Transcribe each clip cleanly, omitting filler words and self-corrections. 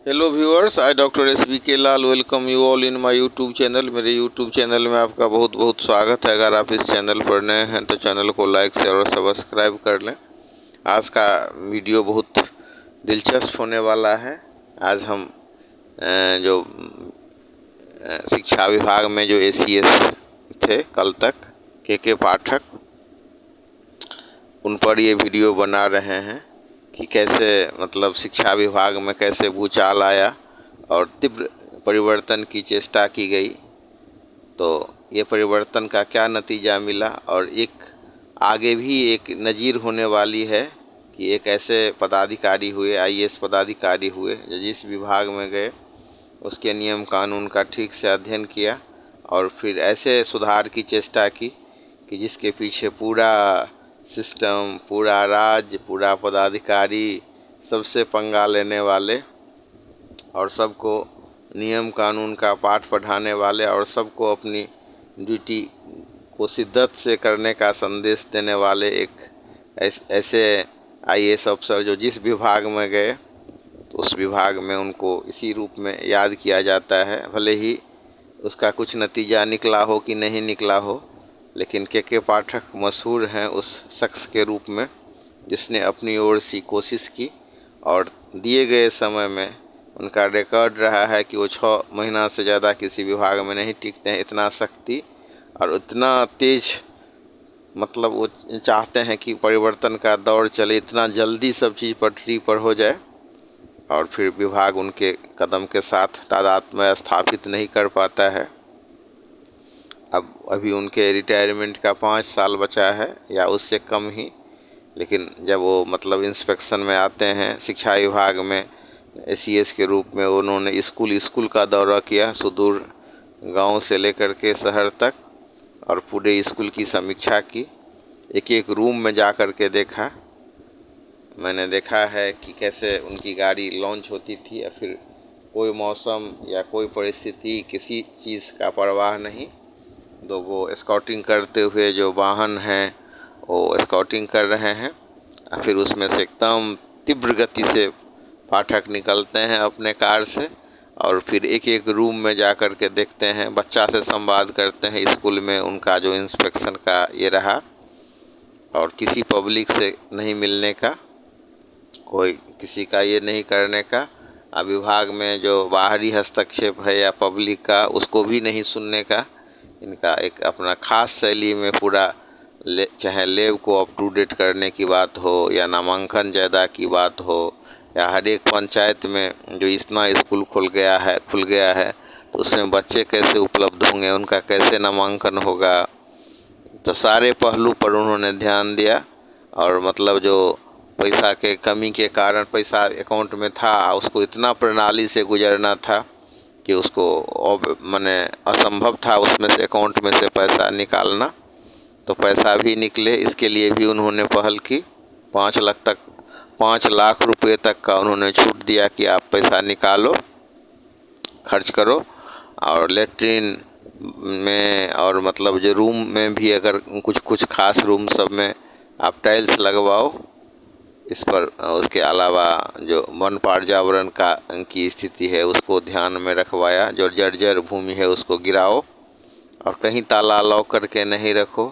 Hello viewers, I doctor SBK Lal welcome you all in my YouTube channel. मेरे YouTube channel में आपका बहुत बहुत स्वागत है। अगर आप इस चैनल पर नए हैं तो चैनल को लाइक शेयर और सब्सक्राइब कर लें। आज का वीडियो बहुत दिलचस्प होने वाला है। आज हम जो शिक्षा विभाग में जो ACS थे कल तक के पाठक, उन पर ये वीडियो बना रहे हैं कि कैसे मतलब शिक्षा विभाग में कैसे भूचाल आया और तीव्र परिवर्तन की चेष्टा की गई, तो ये परिवर्तन का क्या नतीजा मिला और एक आगे भी एक नज़ीर होने वाली है कि एक ऐसे पदाधिकारी हुए, IAS पदाधिकारी हुए जो जिस विभाग में गए उसके नियम कानून का ठीक से अध्ययन किया और फिर ऐसे सुधार की चेष्टा की कि जिसके पीछे पूरा सिस्टम, पूरा राज्य, पूरा पदाधिकारी, सबसे पंगा लेने वाले और सबको नियम कानून का पाठ पढ़ाने वाले और सबको अपनी ड्यूटी को शिद्दत से करने का संदेश देने वाले एक ऐसे IAS अफसर जो जिस विभाग में गए तो उस विभाग में उनको इसी रूप में याद किया जाता है। भले ही उसका कुछ नतीजा निकला हो कि नहीं निकला हो, लेकिन के पाठक मशहूर हैं उस शख्स के रूप में जिसने अपनी ओर से कोशिश की और दिए गए समय में उनका रिकॉर्ड रहा है कि वो 6 महीना से ज़्यादा किसी विभाग में नहीं टिकते हैं। इतना शक्ति और इतना तेज, मतलब वो चाहते हैं कि परिवर्तन का दौर चले, इतना जल्दी सब चीज़ पटरी पर हो जाए और फिर विभाग उनके कदम के साथ तादाद में स्थापित नहीं कर पाता है। अब अभी उनके रिटायरमेंट का 5 साल बचा है या उससे कम ही, लेकिन जब वो मतलब इंस्पेक्शन में आते हैं शिक्षा विभाग में ACS के रूप में, उन्होंने स्कूल का दौरा किया, सुदूर गांव से लेकर के शहर तक, और पूरे स्कूल की समीक्षा की। एक एक रूम में जा कर के देखा। मैंने देखा है कि कैसे उनकी गाड़ी लॉन्च होती थी या फिर कोई मौसम या कोई परिस्थिति, किसी चीज़ का परवाह नहीं, तो वो स्काउटिंग करते हुए जो वाहन हैं वो स्काउटिंग कर रहे हैं। फिर उसमें से एकदम तीव्र गति से पाठक निकलते हैं अपने कार से और फिर एक एक रूम में जा कर के देखते हैं, बच्चा से संवाद करते हैं। स्कूल में उनका जो इंस्पेक्शन का ये रहा और किसी पब्लिक से नहीं मिलने का, कोई किसी का ये नहीं करने का, विभाग में जो बाहरी हस्तक्षेप है या पब्लिक का उसको भी नहीं सुनने का। इनका एक अपना खास शैली में पूरा चाहे लैब को अप टू डेट करने की बात हो या नामांकन ज़्यादा की बात हो या हर एक पंचायत में जो इतना स्कूल खुल गया है तो उसमें बच्चे कैसे उपलब्ध होंगे, उनका कैसे नामांकन होगा, तो सारे पहलू पर उन्होंने ध्यान दिया। और मतलब जो पैसा के कमी के कारण पैसा अकाउंट में था, उसको इतना प्रणाली से गुजरना था कि उसको माने असंभव था उसमें से, अकाउंट में से पैसा निकालना। तो पैसा भी निकले, इसके लिए भी उन्होंने पहल की। 5 लाख रुपए तक का उन्होंने छूट दिया कि आप पैसा निकालो, खर्च करो, और लेटरिन में और मतलब जो रूम में भी अगर कुछ खास रूम सब में आप टाइल्स लगवाओ। इस पर उसके अलावा जो वन पर्यावरण का की स्थिति है उसको ध्यान में रखवाया, जो जर्जर भूमि है उसको गिराओ और कहीं ताला लॉक करके नहीं रखो।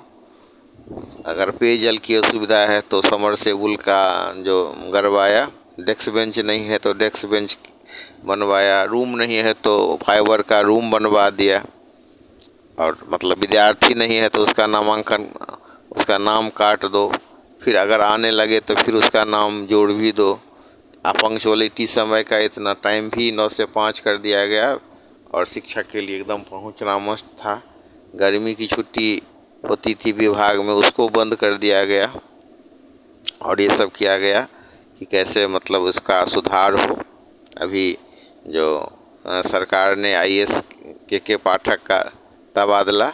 अगर पेयजल की असुविधा है तो समरसेबुल का जो गड़वाया, डेस्क बेंच नहीं है तो डेस्क बेंच बनवाया, रूम नहीं है तो फाइबर का रूम बनवा दिया, और मतलब विद्यार्थी नहीं है तो उसका नामांकन, उसका नाम काट दो, फिर अगर आने लगे तो फिर उसका नाम जोड़ भी दो। पंक्चुअलिटी समय का इतना टाइम भी 9 से 5 कर दिया गया और शिक्षक के लिए एकदम पहुंचना मस्त था। गर्मी की छुट्टी होती थी विभाग में, उसको बंद कर दिया गया और ये सब किया गया कि कैसे मतलब उसका सुधार हो। अभी जो सरकार ने IAS के पाठक का तबादला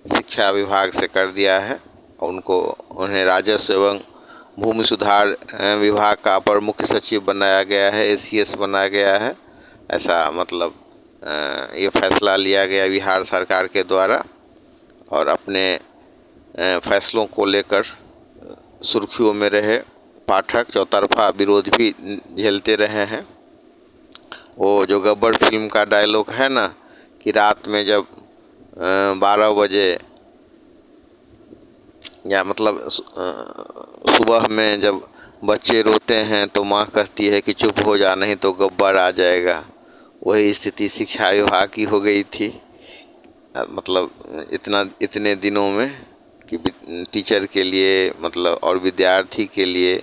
शिक्षा विभाग से कर दिया है और उन्हें राजस्व एवं भूमि सुधार विभाग का अपर मुख्य सचिव बनाया गया है, ACS बनाया गया है। ऐसा मतलब ये फैसला लिया गया बिहार सरकार के द्वारा और अपने फैसलों को लेकर सुर्खियों में रहे पाठक, चौतरफा विरोध भी झेलते रहे हैं। वो जो गब्बर फिल्म का डायलॉग है ना कि रात में जब 12 बजे या मतलब सुबह में जब बच्चे रोते हैं तो माँ कहती है कि चुप हो जा नहीं तो गब्बर आ जाएगा। वही स्थिति शिक्षा विभाग की हो गई थी। मतलब इतने दिनों में कि टीचर के लिए मतलब और विद्यार्थी के लिए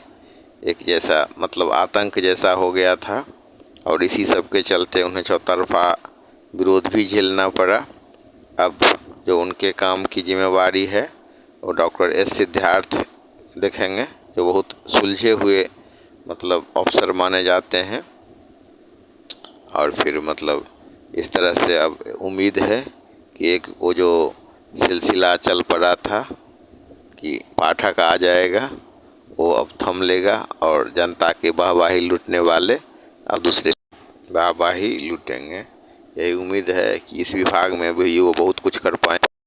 एक जैसा मतलब आतंक जैसा हो गया था। और इसी सब के चलते उन्हें चौतरफा विरोध भी झेलना पड़ा। अब जो उनके काम की जिम्मेवारी है वो डॉक्टर एस सिद्धार्थ देखेंगे, जो बहुत सुलझे हुए मतलब अफसर माने जाते हैं। और फिर मतलब इस तरह से अब उम्मीद है कि एक वो जो सिलसिला चल पड़ा था कि पाठक आ जाएगा, वो अब थम लेगा और जनता की वाहवाही लूटने वाले अब दूसरे वाहवाही लूटेंगे। यही उम्मीद है कि इस विभाग में भी वो बहुत कुछ कर पाए।